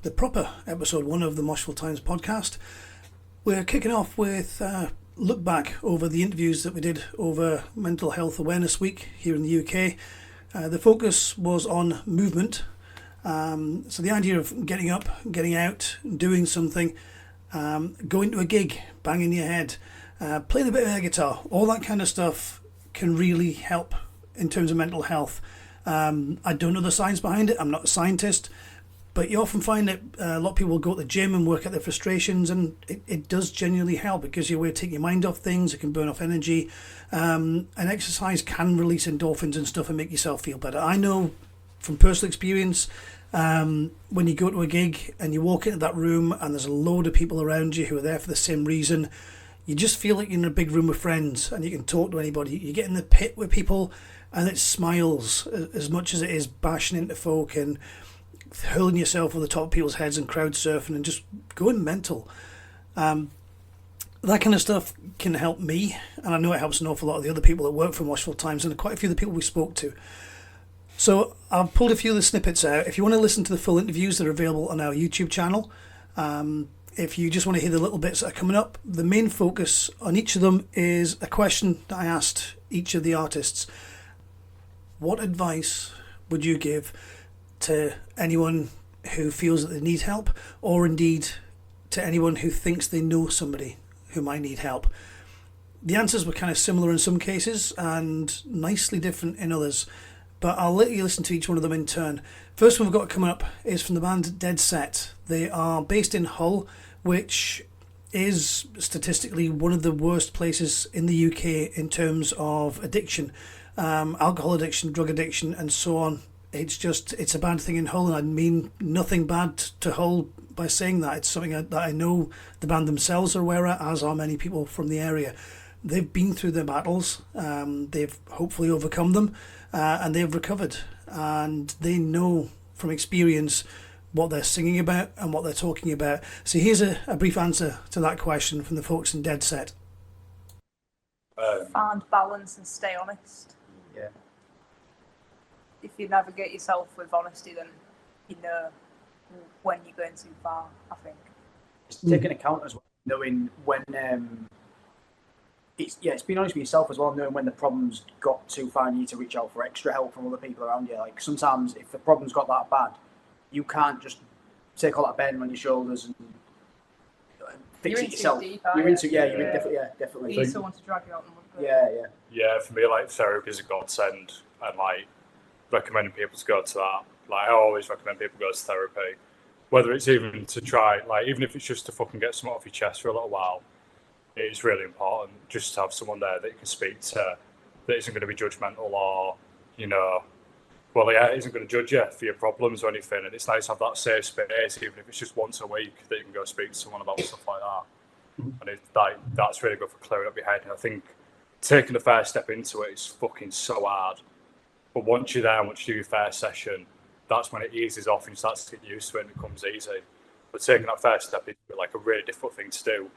the proper episode 1 of the Moshville Times podcast. We're kicking off with a look back over the interviews that we did over Mental Health Awareness Week here in the UK. The focus was on movement. So the idea of getting up, getting out, doing something, going to a gig, banging your head, playing a bit of air guitar, all that kind of stuff can really help in terms of mental health. I don't know the science behind it. I'm not a scientist, but you often find that a lot of people will go to the gym and work out their frustrations, and it does genuinely help. It gives you a way to take your mind off things. It can burn off energy, and exercise can release endorphins and stuff and make yourself feel better. I know from personal experience, when you go to a gig and you walk into that room and there's a load of people around you who are there for the same reason, you just feel like you're in a big room with friends and you can talk to anybody. You get in the pit with people and it smiles as much as it is bashing into folk and hurling yourself over the top of people's heads and crowd surfing and just going mental. That kind of stuff can help me, and I know it helps an awful lot of the other people that work for Moshville Times and quite a few of the people we spoke to. So I've pulled a few of the snippets out. If you want to listen to the full interviews, that are available on our YouTube channel. If you just want to hear the little bits that are coming up, the main focus on each of them is a question that I asked each of the artists. What advice would you give to anyone who feels that they need help, or indeed to anyone who thinks they know somebody who might need help? The answers were kind of similar in some cases and nicely different in others, but I'll let you listen to each one of them in turn. First one we've got coming up is from the band Deadset. They are based in Hull, which is statistically one of the worst places in the UK in terms of addiction, alcohol addiction, drug addiction and so on. It's a bad thing in Hull, and I mean nothing bad to Hull by saying that. It's something that I know the band themselves are aware of, as are many people from the area. They've been through their battles, they've hopefully overcome them, and they've recovered, and they know from experience what they're singing about and what they're talking about. So here's a brief answer to that question from the folks in Deadset. Find balance and stay honest. Yeah. If you navigate yourself with honesty, then you know when you're going too far, I think. It's taking account as well, knowing when it's being honest with yourself as well, knowing when the problem's got too far and you need to reach out for extra help from other people around you. Like sometimes if the problem's got that bad, you can't just take all that burden on your shoulders and fix it yourself. You're into definitely. You need someone to drag you out the mud. Yeah, for me, like, therapy is a godsend, and like recommending people to go to that. Like, I always recommend people go to therapy, whether it's even to try, like, even if it's just to fucking get something off your chest for a little while. It is really important just to have someone there that you can speak to, that isn't going to be judgmental or, isn't going to judge you for your problems or anything. And it's nice to have that safe space, even if it's just once a week, that you can go speak to someone about stuff like that. And that's really good for clearing up your head. And I think taking the first step into it is fucking so hard. But once you're there, once you do your first session, that's when it eases off and you start to get used to it and it becomes easy. But taking that first step is like a really difficult thing to do.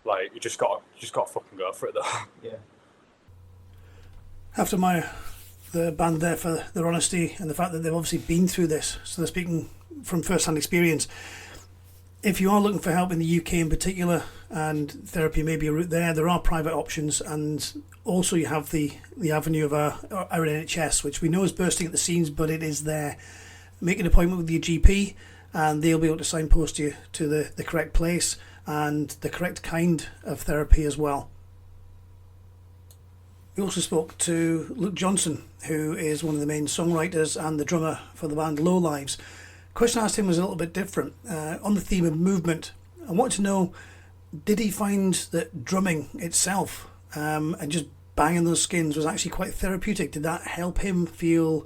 Like, you just got to fucking go for it, though. Yeah. After the band there for their honesty and the fact that they've obviously been through this, so they're speaking from first-hand experience. If you are looking for help in the UK in particular, and therapy may be a route there are private options, and also you have the avenue of our NHS, which we know is bursting at the seams, but it is there. Make an appointment with your GP, and they'll be able to signpost you to the correct place and the correct kind of therapy as well. We also spoke to Luke Johnson, who is one of the main songwriters and the drummer for the band Lowlives. The question I asked him was a little bit different, on the theme of movement. I wanted to know, did he find that drumming itself and just banging those skins was actually quite therapeutic? Did that help him feel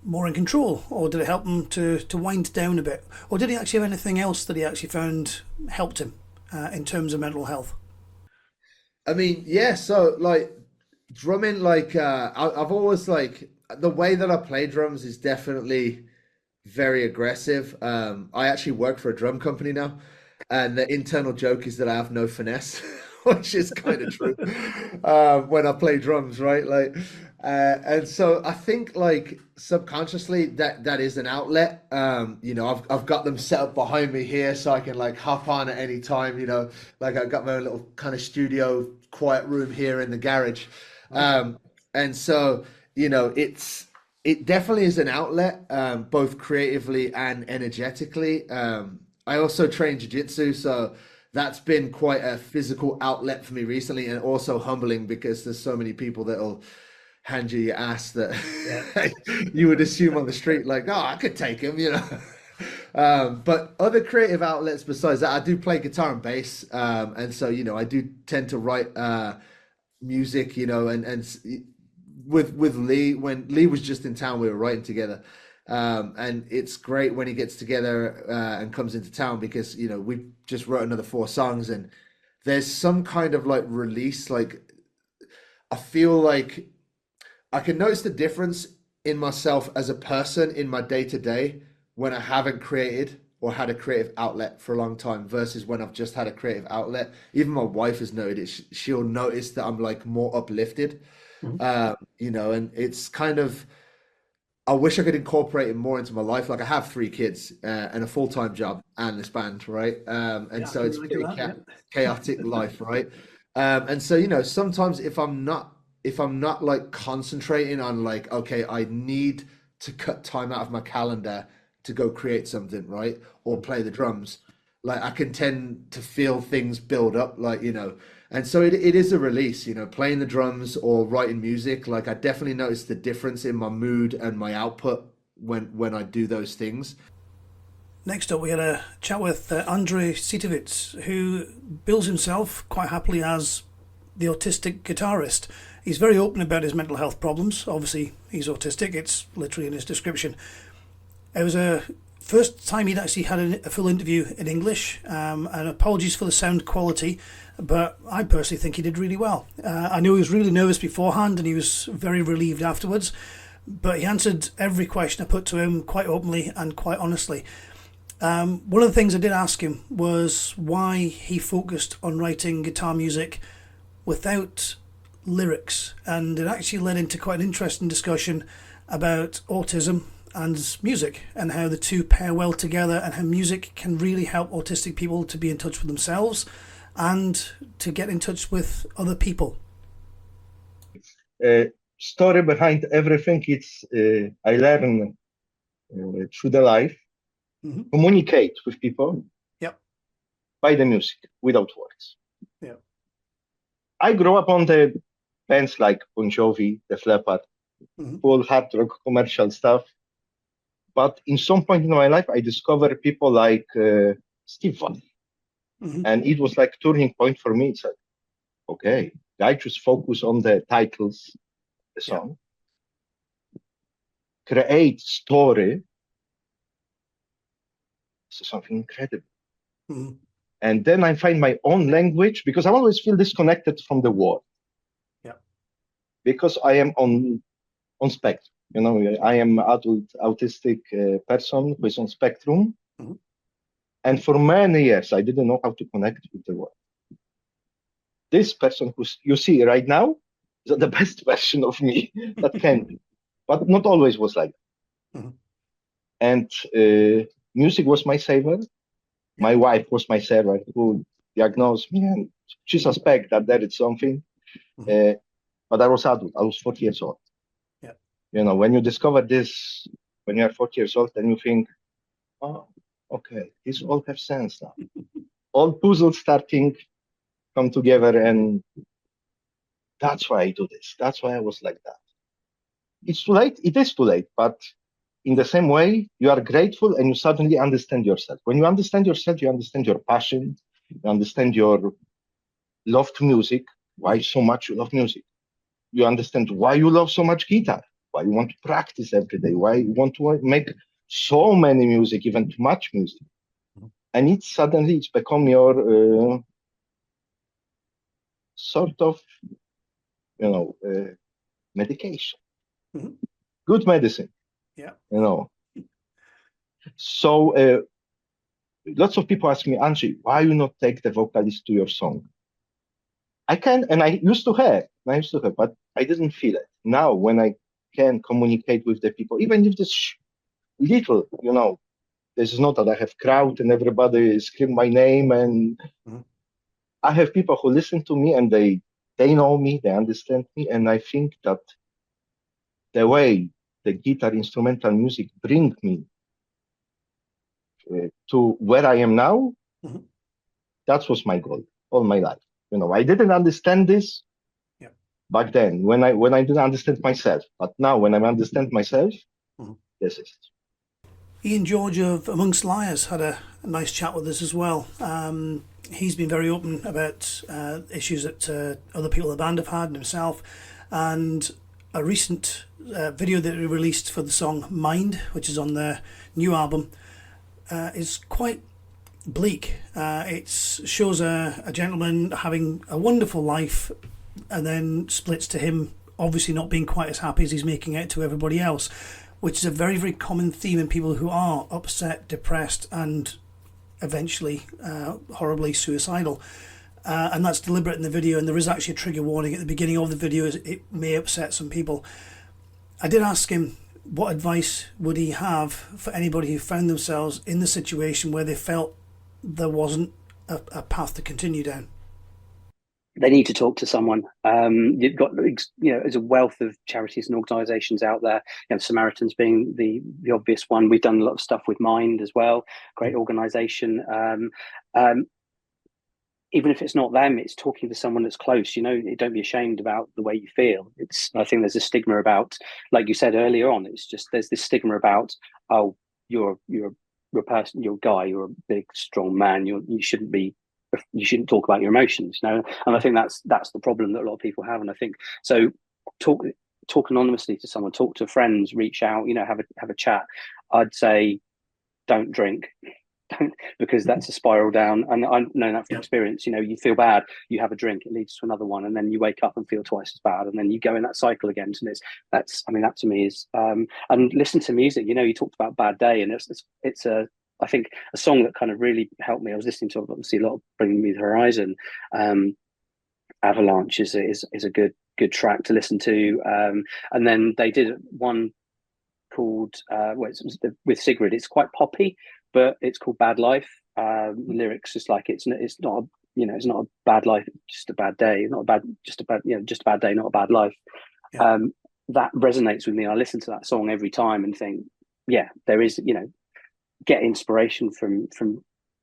more in control, or did it help him to wind down a bit? Or did he actually have anything else that he actually found helped him in terms of mental health? I mean, yeah, so like drumming, like I've always like the way that I play drums is definitely very aggressive. I actually work for a drum company now, and the internal joke is that I have no finesse which is kind of true when I play drums, right? Like, and so I think like subconsciously that is an outlet. You know, I've got them set up behind me here so I can like hop on at any time. You know, like I got my own little kind of studio quiet room here in the garage, and so you know it definitely is an outlet, both creatively and energetically. I also train jiu-jitsu, so that's been quite a physical outlet for me recently, and also humbling because there's so many people that'll hand you your ass that you would assume on the street, like, oh, I could take him, you know. But other creative outlets besides that, I do play guitar and bass, and so you know, I do tend to write music, you know, and with Lee, when Lee was just in town, we were writing together. And it's great when he gets together and comes into town because, you know, we just wrote another 4 songs and there's some kind of like release. Like, I feel like I can notice the difference in myself as a person in my day to day when I haven't created or had a creative outlet for a long time versus when I've just had a creative outlet. Even my wife has noted it. She'll notice that I'm like more uplifted, you know, and it's kind of, I wish I could incorporate it more into my life. Like I have 3 kids and a full-time job and this band, right? And so it's pretty chaotic life, right? And so, you know, sometimes if I'm not like concentrating on like, okay, I need to cut time out of my calendar to go create something, right? Or play the drums, like I can tend to feel things build up, like, you know, and so it is a release, you know, playing the drums or writing music. Like I definitely notice the difference in my mood and my output when I do those things. Next up, we had a chat with Andrzej Citowicz, who bills himself quite happily as the autistic guitarist. He's very open about his mental health problems. Obviously, he's autistic. It's literally in his description. It was a first time he'd actually had a full interview in English, and apologies for the sound quality, but I personally think he did really well. I knew he was really nervous beforehand and he was very relieved afterwards, but he answered every question I put to him quite openly and quite honestly. One of the things I did ask him was why he focused on writing guitar music without lyrics, and it actually led into quite an interesting discussion about autism and music and how the two pair well together and how music can really help autistic people to be in touch with themselves and to get in touch with other people. Story behind everything, it's I learn through the life, communicate with people by the music without words. I grew up on the bands like Bon Jovi, Def Leppard, full hard rock commercial stuff. But in some point in my life, I discovered people like Steve Vai. And it was like turning point for me. It's like, okay, I just focus on the titles, the song, create story. So something incredible. And then I find my own language because I always feel disconnected from the world. Because I am on spectrum. You know, I am adult autistic person who is on spectrum. And for many years, I didn't know how to connect with the world. This person who you see right now is the best version of me that can be, but not always was like that. And music was my savior. My wife was my savior who diagnosed me, and she suspected that there is something. But I was adult. I was 40 years old. You know, when you discover this, when you are 40 years old, then you think, oh, okay, this all have sense now. All puzzles starting come together, and that's why I do this. That's why I was like that. It's too late. It is too late. But in the same way, you are grateful and you suddenly understand yourself. When you understand yourself, you understand your passion, you understand your love to music, why so much you love music. You understand why you love so much guitar, why you want to practice every day, why you want to make so many music, even too much music. And it's become your sort of, you know, medication. Good medicine. You know. So lots of people ask me, Andrzej, why you not take the vocalist to your song? I can, and I used to have, but I didn't feel it. Now, when I can communicate with the people, even if this little, this is not that I have crowd and everybody scream my name, and I have people who listen to me and they know me, they understand me, and I think that the way the guitar instrumental music bring me to where I am now, that was my goal all my life. I didn't understand this back then when I didn't understand myself, but now when I understand myself, this is it. Ian George of Amongst Liars had a nice chat with us as well. He's been very open about issues that other people in the band have had and himself, and a recent video that he released for the song Mind, which is on their new album, is quite bleak. It shows a gentleman having a wonderful life and then splits to him obviously not being quite as happy as he's making out to everybody else, which is a very, very common theme in people who are upset, depressed, and eventually horribly suicidal. And that's deliberate in the video, and there is actually a trigger warning at the beginning of the video. It may upset some people. I did ask him what advice would he have for anybody who found themselves in the situation where they felt there wasn't a path to continue down. They need to talk to someone. You've got, there's a wealth of charities and organisations out there. Samaritans being the obvious one. We've done a lot of stuff with Mind as well. Great organisation. Even if it's not them, it's talking to someone that's close. Don't be ashamed about the way you feel. I think there's a stigma about, like you said earlier on. It's just there's this stigma about, oh, you're a person, you're a guy, you're a big strong man. You shouldn't talk about your emotions, And I think that's the problem that a lot of people have. And I think so. Talk anonymously to someone, talk to friends, reach out, have a chat. I'd say don't drink, because that's a spiral down. And I know that from experience. You feel bad, you have a drink, it leads to another one, and then you wake up and feel twice as bad, and then you go in that cycle again. And that to me is and listen to music. You talked about Bad Day, and it's I think a song that kind of really helped me. I was listening to obviously a lot of Bring Me the Horizon. Avalanche is a good track to listen to. And then they did one called with Sigrid. It's quite poppy, but it's called Bad Life. Lyrics is like it's not a bad life, just a bad day. Just a bad day, not a bad life. Yeah. That resonates with me. I listen to that song every time and think, there is get inspiration from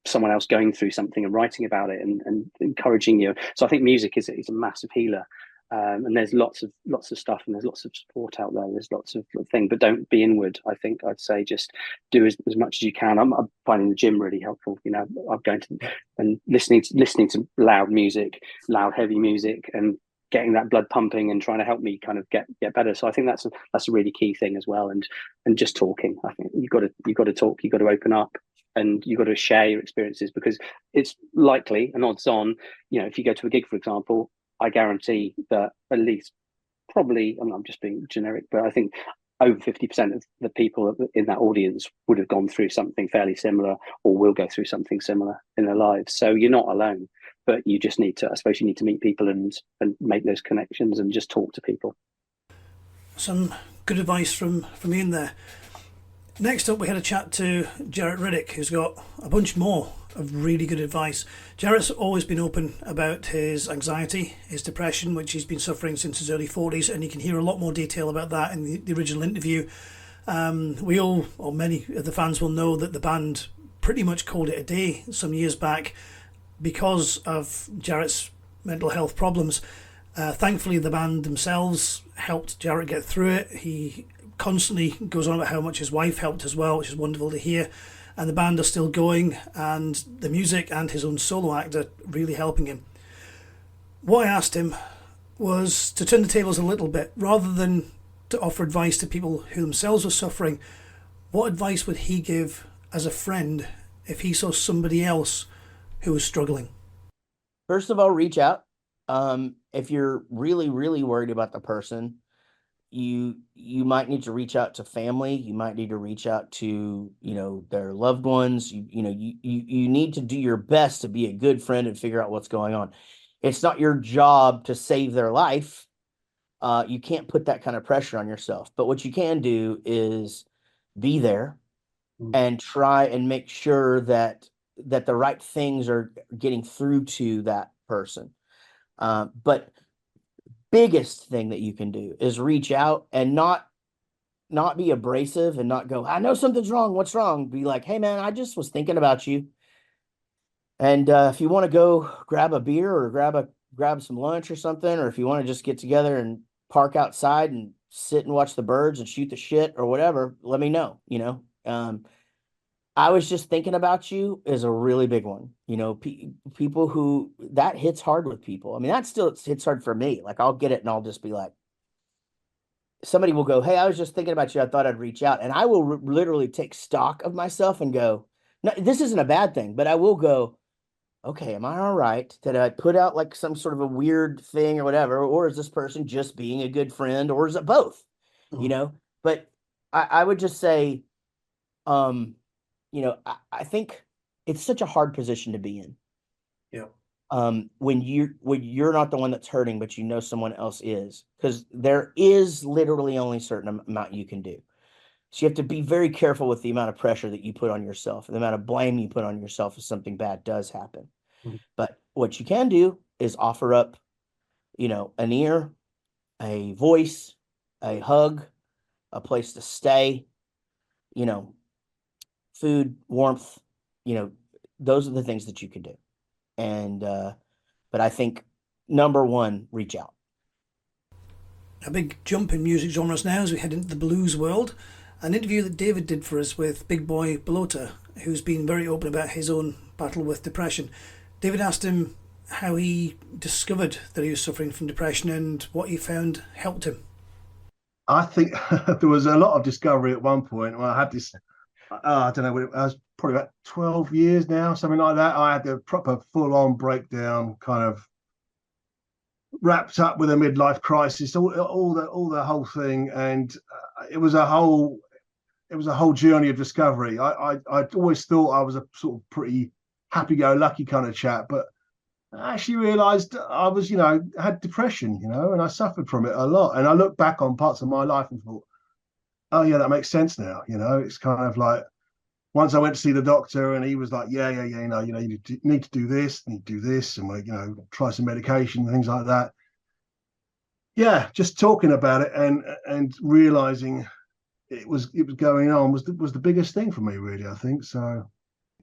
someone else going through something and writing about it and encouraging you. So I think music is a massive healer, and there's lots of stuff, and there's lots of support out there. There's lots of things, but don't be inward. I think I'd say just do as much as you can. I'm finding the gym really helpful. I'm going to and listening to loud music, loud heavy music, and getting that blood pumping and trying to help me kind of get better. So I think that's a really key thing as well. And just talking. I think you've got to talk, you've got to open up, and you've got to share your experiences, because it's likely and odds on, if you go to a gig, for example, I guarantee that at least probably, I'm just being generic, but I think over 50% of the people in that audience would have gone through something fairly similar, or will go through something similar in their lives. So you're not alone. But you just need to, I suppose you need to meet people and make those connections and just talk to people. Some good advice from Ian there. Next up, we had a chat to Jaret Reddick, who's got a bunch more of really good advice. Jaret's always been open about his anxiety, his depression, which he's been suffering since his early 40s, and you can hear a lot more detail about that in the original interview. We all, or many of the fans, will know that the band pretty much called it a day some years back, because of Jaret's mental health problems. Thankfully, the band themselves helped Jaret get through it. He constantly goes on about how much his wife helped as well, which is wonderful to hear. And the band are still going, and the music and his own solo act are really helping him. What I asked him was to turn the tables a little bit. Rather than to offer advice to people who themselves are suffering, what advice would he give as a friend if he saw somebody else who was struggling? First of all, reach out. If you're really, really worried about the person, you might need to reach out to family. You might need to reach out to, their loved ones. You need to do your best to be a good friend and figure out what's going on. it's not your job to save their life. You can't put that kind of pressure on yourself. But what you can do is be there and try and make sure that the right things are getting through to that person. But biggest thing that you can do is reach out and not be abrasive and not go, I know something's wrong. What's wrong? Be like, hey man, I just was thinking about you. And if you want to go grab a beer or grab some lunch or something, or if you want to just get together and park outside and sit and watch the birds and shoot the shit or whatever, let me know. I was just thinking about you is a really big one. People who that hits hard with people. I mean, that still hits hard for me. Like I'll get it and I'll just be like, somebody will go, hey, I was just thinking about you. I thought I'd reach out. And I will literally take stock of myself and go, no, this isn't a bad thing, but I will go, okay, am I all right? Did I put out like some sort of a weird thing or whatever? Or is this person just being a good friend, or is it both? But I would just say, I think it's such a hard position to be in. Yeah. When you're not the one that's hurting, but someone else is, because there is literally only a certain amount you can do. So you have to be very careful with the amount of pressure that you put on yourself and the amount of blame you put on yourself if something bad does happen. But what you can do is offer up, an ear, a voice, a hug, a place to stay, food, warmth, those are the things that you can do. And, but I think number one, reach out. A big jump in music genres now as we head into the blues world. An interview that David did for us with big Boy Bloater, who's been very open about his own battle with depression. David asked him how he discovered that he was suffering from depression and what he found helped him. I think there was a lot of discovery at one point when I had this, I don't know, I was probably about 12 years now, something like that. I had a proper full-on breakdown, kind of wrapped up with a midlife crisis, all the whole thing, and it was a whole journey of discovery. I always thought I was a sort of pretty happy-go-lucky kind of chap, but I actually realised I was, had depression, and I suffered from it a lot. And I look back on parts of my life and thought, oh yeah, that makes sense now. It's kind of like, once I went to see the doctor and he was like, yeah, you need to do this, and try some medication and things like that. Yeah, just talking about it and realising it was going on was the biggest thing for me, really, I think. So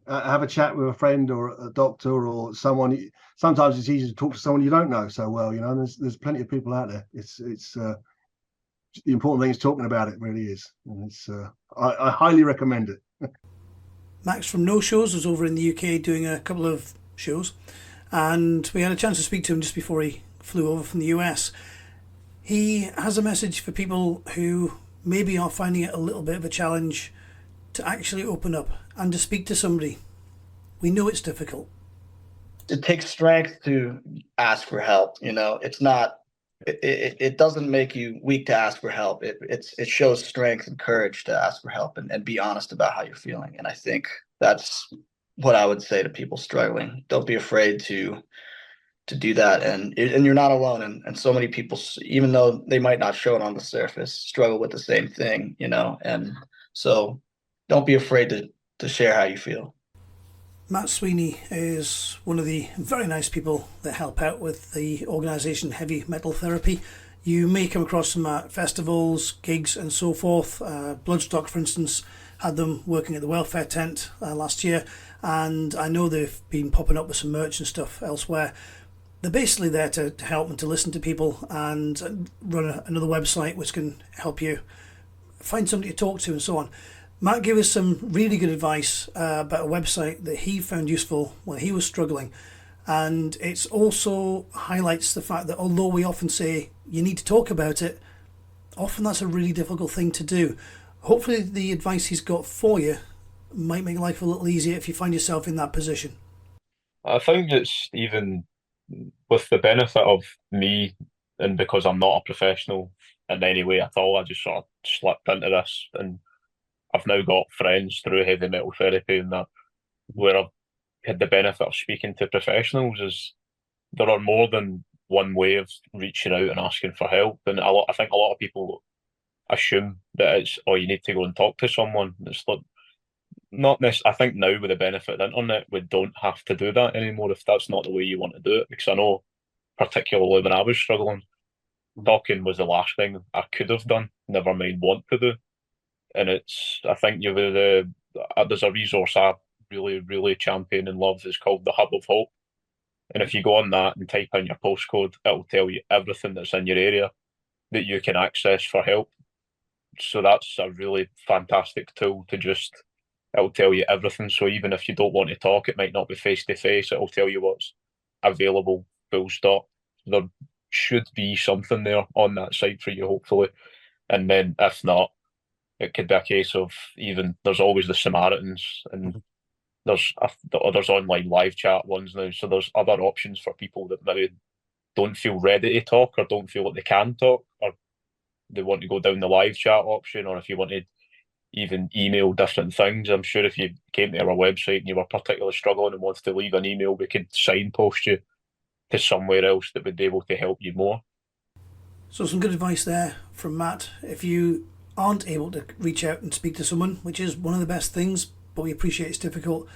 have a chat with a friend or a doctor or someone. Sometimes it's easy to talk to someone you don't know so well. There's plenty of people out there. It's the important thing is talking about it. Really is. And it's I highly recommend it. Max from Noshows was over in the UK doing a couple of shows, and we had a chance to speak to him just before he flew over from the US. He has a message for people who maybe are finding it a little bit of a challenge to actually open up and to speak to somebody. We know it's difficult. It takes strength to ask for help. It's not, it doesn't make you weak to ask for help. It shows strength and courage to ask for help and be honest about how you're feeling. And I think that's what I would say to people struggling. Don't be afraid to do that. And you're not alone. And so many people, even though they might not show it on the surface, struggle with the same thing, and so don't be afraid to share how you feel. Matt Sweeney is one of the very nice people that help out with the organisation Heavy Metal Therapy. You may come across them at festivals, gigs and so forth. Bloodstock, for instance, had them working at the welfare tent last year, and I know they've been popping up with some merch and stuff elsewhere. They're basically there to help and to listen to people and run another website which can help you find somebody to talk to and so on. Matt gave us some really good advice about a website that he found useful when he was struggling, and it also highlights the fact that although we often say you need to talk about it, often that's a really difficult thing to do. Hopefully the advice he's got for you might make life a little easier if you find yourself in that position. I think it's even with the benefit of me, and because I'm not a professional in any way at all, I just sort of slipped into this, and I've now got friends through heavy metal therapy and that, where I've had the benefit of speaking to professionals, is there are more than one way of reaching out and asking for help, and I think a lot of people assume that it's, oh, you need to go and talk to someone. It's not this. I think now with the benefit of the internet, we don't have to do that anymore if that's not the way you want to do it. Because I know, particularly when I was struggling, talking was the last thing I could have done, never mind want to do. And I think there's a resource I really, really champion and love. It's called the Hub of Hope. And if you go on that and type in your postcode, it'll tell you everything that's in your area that you can access for help. So that's a really fantastic tool to it'll tell you everything. So even if you don't want to talk, it might not be face to face, it'll tell you what's available, full stop. There should be something there on that site for you, hopefully. And then if not, it could be a case of there's always the Samaritans, and there's online live chat ones now. So there's other options for people that maybe don't feel ready to talk or don't feel like they can talk, or they want to go down the live chat option, or if you want to even email different things. I'm sure if you came to our website and you were particularly struggling and wanted to leave an email, we could signpost you to somewhere else that would be able to help you more. So some good advice there from Matt. If you aren't able to reach out and speak to someone, which is one of the best things, but we appreciate it's difficult,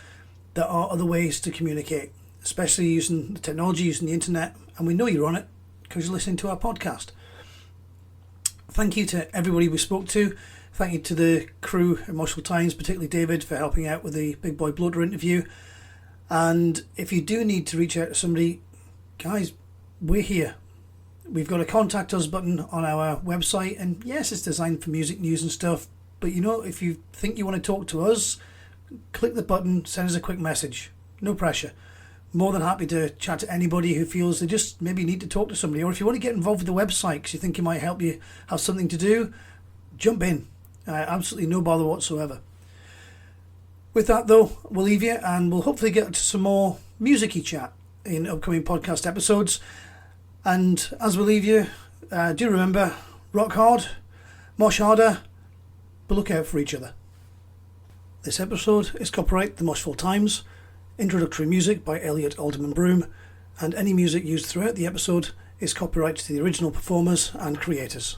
there are other ways to communicate, especially using the technology, using the internet, and we know you're on it because you're listening to our podcast. Thank you to everybody we spoke to. Thank you to the crew at Moshville Times, particularly David, for helping out with the big Boy Bloater interview. And if you do need to reach out to somebody, guys, we're here. We've got a contact us button on our website, and yes, it's designed for music news and stuff, but if you think you want to talk to us, click the button, send us a quick message. No pressure. More than happy to chat to anybody who feels they just maybe need to talk to somebody, or if you want to get involved with the website because you think it might help you have something to do, jump in. Absolutely no bother whatsoever. With that though, we'll leave you, and we'll hopefully get to some more music-y chat in upcoming podcast episodes. And as we leave you, do remember, rock hard, mosh harder, but look out for each other. This episode is copyright the Moshville Times, introductory music by Elliot Alderman Broom, and any music used throughout the episode is copyright to the original performers and creators.